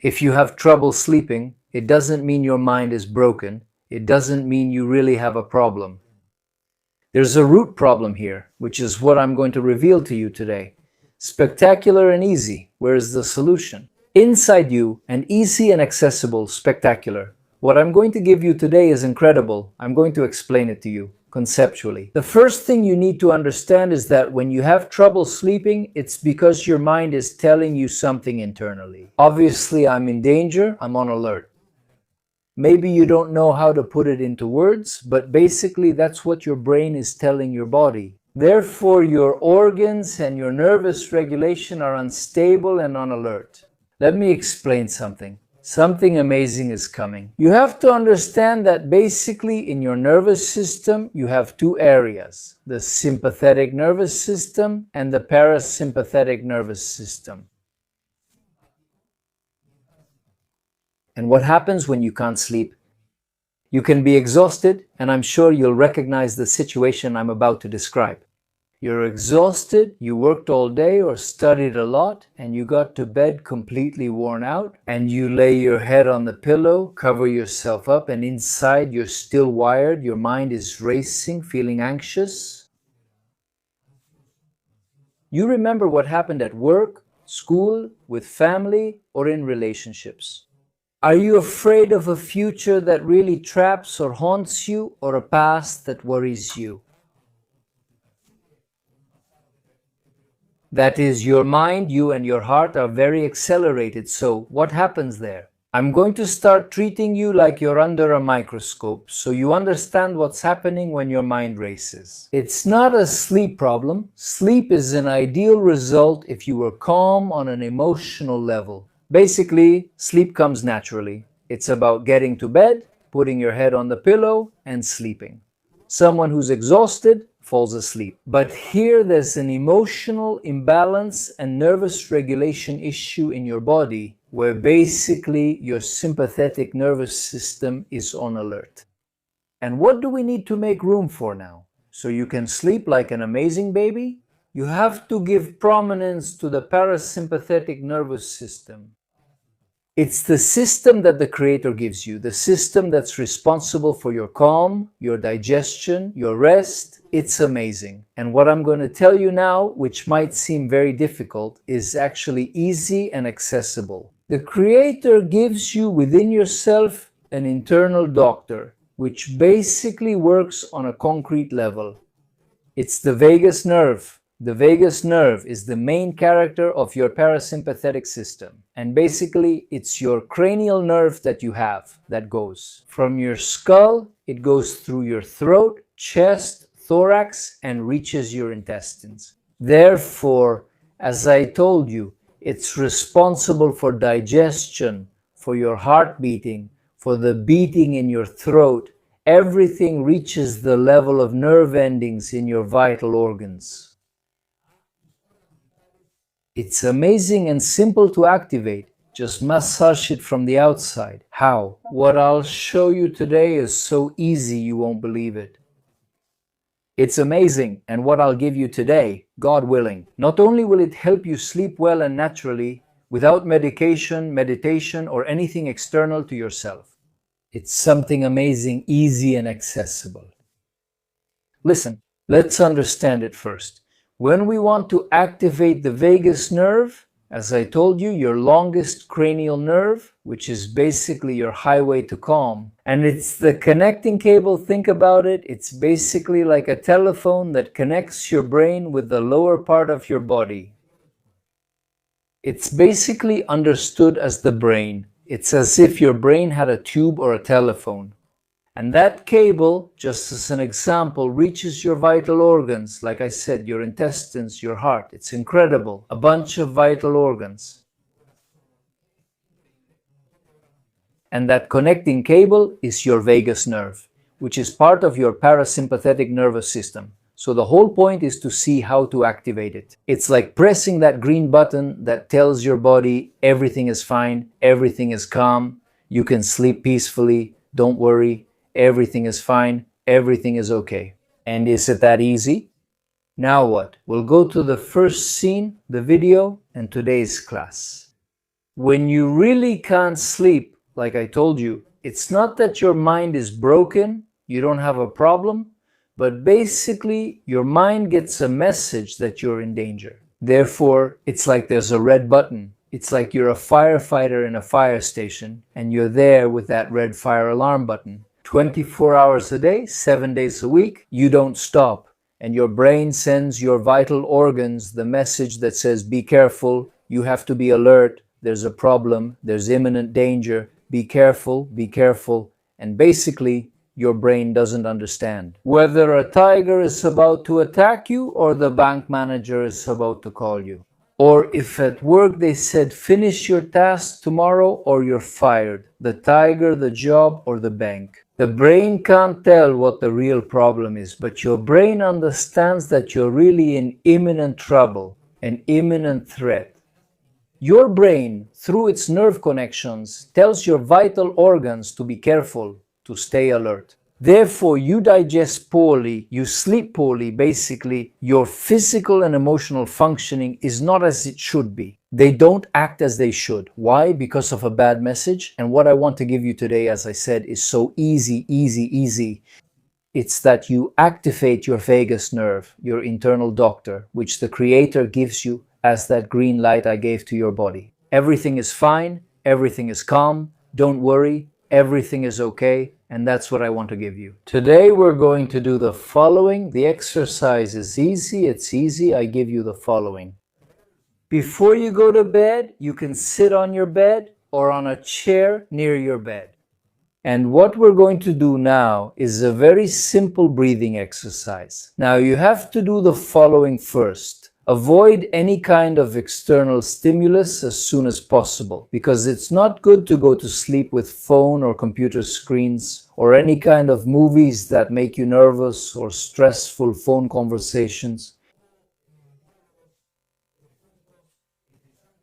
If you have trouble sleeping, it doesn't mean your mind is broken. It doesn't mean you really have a problem. There's a root problem here, which is what I'm going to reveal to you today. Spectacular and easy. Where's the solution? Inside you, and easy and accessible, spectacular. What I'm going to give you today is incredible. I'm going to explain it to you conceptually. The first thing you need to understand is that when you have trouble sleeping, it's because your mind is telling you something internally. Obviously, I'm in danger, I'm on alert. Maybe you don't know how to put it into words, but basically that's what your brain is telling your body. Therefore, your organs and your nervous regulation are unstable and on alert. Let me explain something. Something amazing is coming. You have to understand that basically in your nervous system, you have two areas, the sympathetic nervous system and the parasympathetic nervous system. And what happens when you can't sleep? You can be exhausted, and I'm sure you'll recognize the situation I'm about to describe. You're exhausted, you worked all day or studied a lot, and you got to bed completely worn out, and you lay your head on the pillow, cover yourself up, and inside you're still wired, your mind is racing, feeling anxious. You remember what happened at work, school, with family, or in relationships. Are you afraid of a future that really traps or haunts you, or a past that worries you? That is, your mind, you and your heart are very accelerated, so what happens there? I'm going to start treating you like you're under a microscope, so you understand what's happening when your mind races. It's not a sleep problem. Sleep is an ideal result if you were calm on an emotional level. Basically, sleep comes naturally. It's about getting to bed, putting your head on the pillow, and sleeping. Someone who's exhausted falls asleep. But here there's an emotional imbalance and nervous regulation issue in your body where basically your sympathetic nervous system is on alert. And what do we need to make room for now? So you can sleep like an amazing baby? You have to give prominence to the parasympathetic nervous system. It's the system that the Creator gives you, the system that's responsible for your calm, your digestion, your rest. It's amazing. And what I'm going to tell you now, which might seem very difficult, is actually easy and accessible. The Creator gives you within yourself an internal doctor, which basically works on a concrete level. It's the vagus nerve. The vagus nerve is the main character of your parasympathetic system. And basically, it's your cranial nerve that you have that goes from your skull, it goes through your throat, chest, thorax, and reaches your intestines. Therefore, as I told you, it's responsible for digestion, for your heart beating, for the beating in your throat. Everything reaches the level of nerve endings in your vital organs. It's amazing and simple to activate. Just massage it from the outside. How? What I'll show you today is so easy you won't believe it. It's amazing, and what I'll give you today, God willing, not only will it help you sleep well and naturally, without medication, meditation, or anything external to yourself. It's something amazing, easy, and accessible. Listen, let's understand it first. When we want to activate the vagus nerve, as I told you, your longest cranial nerve, which is basically your highway to calm, and it's the connecting cable, think about it, it's basically like a telephone that connects your brain with the lower part of your body. It's basically understood as the brain. It's as if your brain had a tube or a telephone. And that cable, just as an example, reaches your vital organs, like I said, your intestines, your heart. It's incredible. A bunch of vital organs. And that connecting cable is your vagus nerve, which is part of your parasympathetic nervous system. So the whole point is to see how to activate it. It's like pressing that green button that tells your body everything is fine, everything is calm, you can sleep peacefully, don't worry. Everything is fine, everything is okay. And is it that easy? Now what? We'll go to the first scene, the video, and today's class. When you really can't sleep, like I told you, it's not that your mind is broken, you don't have a problem, but basically your mind gets a message that you're in danger. Therefore, it's like there's a red button. It's like you're a firefighter in a fire station and you're there with that red fire alarm button. 24 hours a day, 7 days a week, you don't stop. And your brain sends your vital organs the message that says, be careful, you have to be alert, there's a problem, there's imminent danger, be careful, and basically, your brain doesn't understand. Whether a tiger is about to attack you or the bank manager is about to call you. Or if at work they said, finish your task tomorrow or you're fired. The tiger, the job, or the bank. The brain can't tell what the real problem is, but your brain understands that you're really in imminent trouble, an imminent threat. Your brain, through its nerve connections, tells your vital organs to be careful, to stay alert. Therefore, you digest poorly, you sleep poorly, basically, your physical and emotional functioning is not as it should be. They don't act as they should. Why? Because of a bad message. And what I want to give you today, as I said, is so easy. It's that you activate your vagus nerve, your internal doctor, which the Creator gives you as that green light I gave to your body. Everything is fine, everything is calm, don't worry, everything is okay, and that's what I want to give you. Today we're going to do the following. The exercise is easy, it's easy. I give you the following. Before you go to bed, you can sit on your bed or on a chair near your bed. And what we're going to do now is a very simple breathing exercise. Now you have to do the following first. Avoid any kind of external stimulus as soon as possible, because it's not good to go to sleep with phone or computer screens or any kind of movies that make you nervous or stressful phone conversations.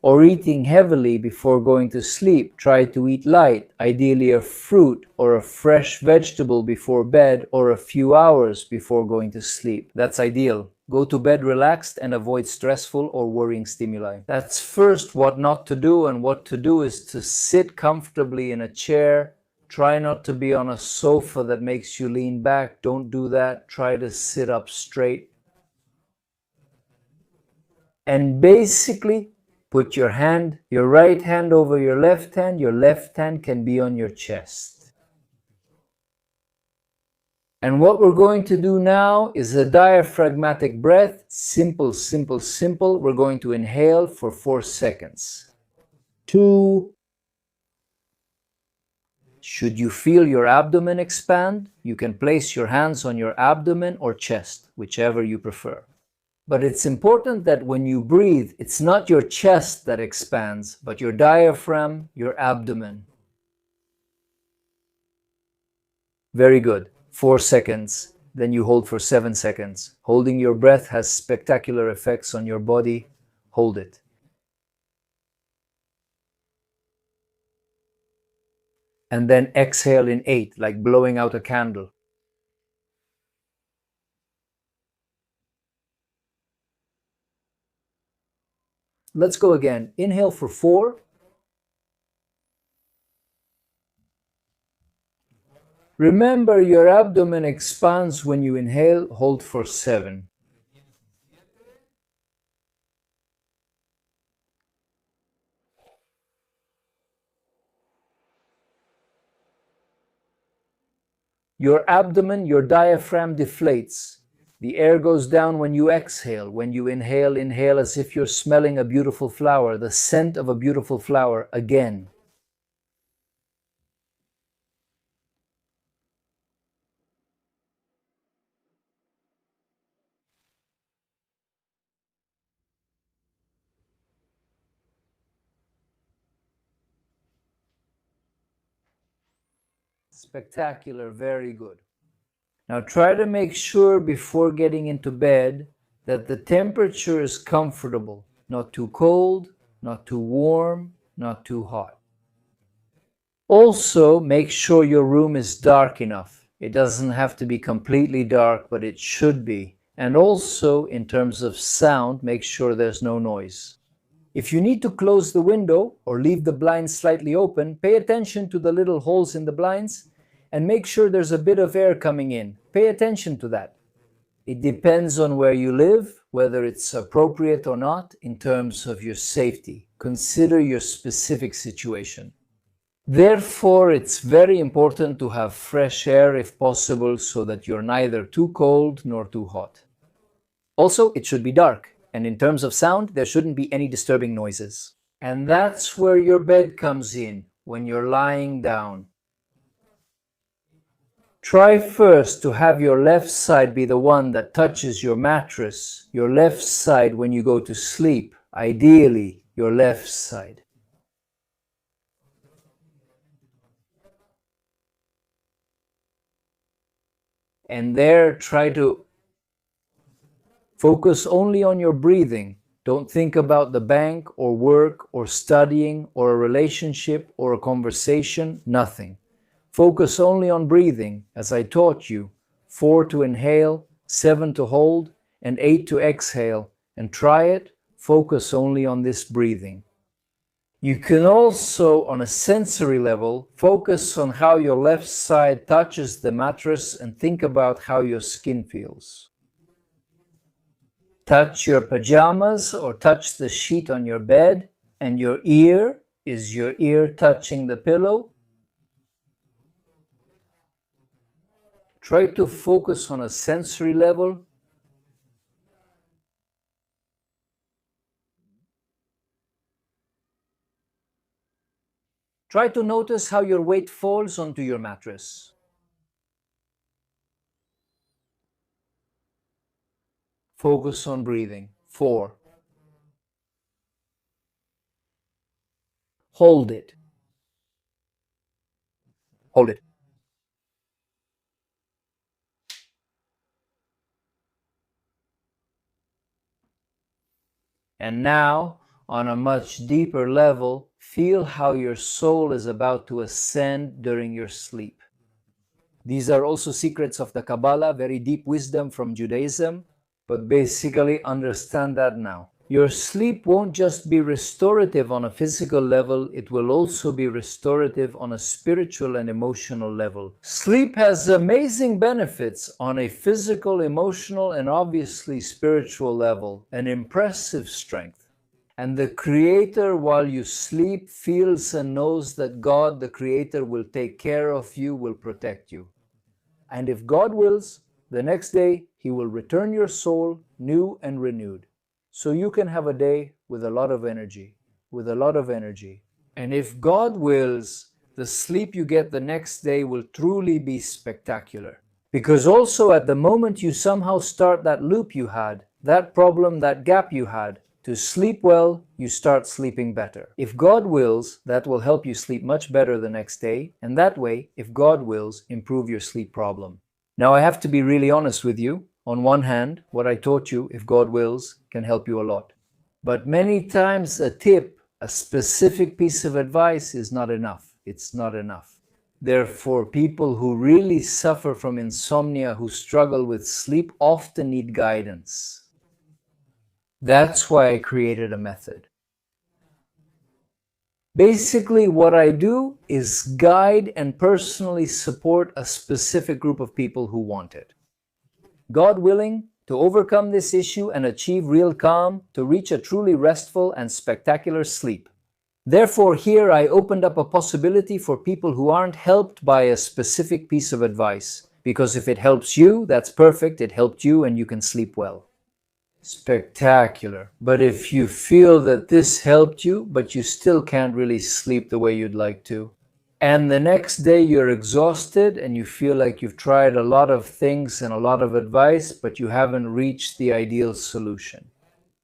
Or eating heavily before going to sleep. Try to eat light, ideally a fruit or a fresh vegetable before bed or a few hours before going to sleep. That's ideal. Go to bed relaxed and avoid stressful or worrying stimuli. That's first what not to do, and what to do is to sit comfortably in a chair. Try not to be on a sofa that makes you lean back. Don't do that. Try to sit up straight. And basically, put your right hand over your left hand can be on your chest. And what we're going to do now is a diaphragmatic breath. Simple. We're going to inhale for 4 seconds. 2. Should you feel your abdomen expand, you can place your hands on your abdomen or chest, whichever you prefer. But it's important that when you breathe, it's not your chest that expands, but your diaphragm, your abdomen. Very good. 4 seconds. Then you hold for 7 seconds. Holding your breath has spectacular effects on your body. Hold it. And then exhale in 8, like blowing out a candle. Let's go again. Inhale for 4. Remember, your abdomen expands when you inhale. Hold for 7. Your abdomen, your diaphragm deflates. The air goes down when you exhale. When you inhale, inhale as if you're smelling a beautiful flower, the scent of a beautiful flower again. Spectacular, very good. Now try to make sure before getting into bed that the temperature is comfortable, not too cold, not too warm, not too hot. Also, make sure your room is dark enough. It doesn't have to be completely dark, but it should be. And also, in terms of sound, make sure there's no noise. If you need to close the window or leave the blinds slightly open, pay attention to the little holes in the blinds and make sure there's a bit of air coming in. Pay attention to that. It depends on where you live, whether it's appropriate or not in terms of your safety. Consider your specific situation. Therefore, it's very important to have fresh air if possible so that you're neither too cold nor too hot. Also, it should be dark, and in terms of sound, there shouldn't be any disturbing noises. And that's where your bed comes in, when you're lying down. Try first to have your left side be the one that touches your mattress, your left side when you go to sleep, ideally your left side. And there try to focus only on your breathing. Don't think about the bank or work or studying or a relationship or a conversation, nothing. Focus only on breathing, as I taught you. 4 to inhale, 7 to hold, and 8 to exhale. And try it, focus only on this breathing. You can also, on a sensory level, focus on how your left side touches the mattress and think about how your skin feels. Touch your pajamas or touch the sheet on your bed, and your ear, is your ear touching the pillow? Try to focus on a sensory level. Try to notice how your weight falls onto your mattress. Focus on breathing. 4. Hold it. Hold it. And now, on a much deeper level, feel how your soul is about to ascend during your sleep. These are also secrets of the Kabbalah, very deep wisdom from Judaism, but basically understand that now. Your sleep won't just be restorative on a physical level, it will also be restorative on a spiritual and emotional level. Sleep has amazing benefits on a physical, emotional, and obviously spiritual level, an impressive strength. And the Creator, while you sleep, feels and knows that God, the Creator, will take care of you, will protect you. And if God wills, the next day He will return your soul new and renewed. So you can have a day with a lot of energy, And if God wills, the sleep you get the next day will truly be spectacular. Because also at the moment you somehow start that loop you had, that problem, that gap you had, to sleep well, you start sleeping better. If God wills, that will help you sleep much better the next day, and that way, if God wills, improve your sleep problem. Now I have to be really honest with you. On one hand, what I taught you, if God wills, can help you a lot. But many times a tip, a specific piece of advice is not enough. It's not enough. Therefore, people who really suffer from insomnia, who struggle with sleep, often need guidance. That's why I created a method. Basically, what I do is guide and personally support a specific group of people who want it. God willing, to overcome this issue and achieve real calm, to reach a truly restful and spectacular sleep. Therefore, here I opened up a possibility for people who aren't helped by a specific piece of advice. Because if it helps you, that's perfect, it helped you and you can sleep well. Spectacular. But if you feel that this helped you, but you still can't really sleep the way you'd like to, and the next day you're exhausted and you feel like you've tried a lot of things and a lot of advice, but you haven't reached the ideal solution.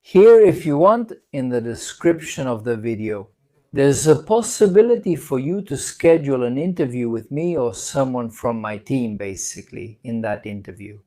Here, if you want, in the description of the video, there's a possibility for you to schedule an interview with me or someone from my team, basically, in that interview.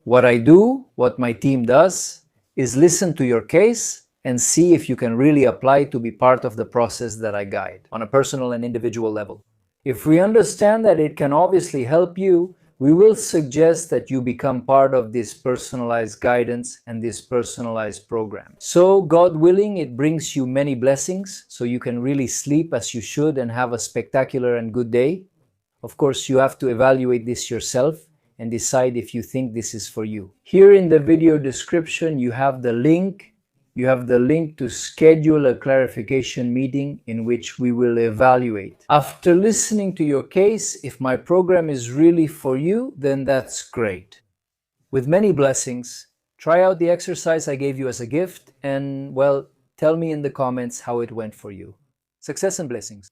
What I do, what my team does, is listen to your case and see if you can really apply to be part of the process that I guide on a personal and individual level. If we understand that it can obviously help you, We will suggest that you become part of this personalized guidance and this personalized program. So, God willing, it brings you many blessings so you can really sleep as you should and have a spectacular and good day. Of course, you have to evaluate this yourself and decide if you think this is for you. Here in the video description, you have the link. You have the link to schedule a clarification meeting in which we will evaluate. After listening to your case, if my program is really for you, then that's great. With many blessings, try out the exercise I gave you as a gift and, well, tell me in the comments how it went for you. Success and blessings.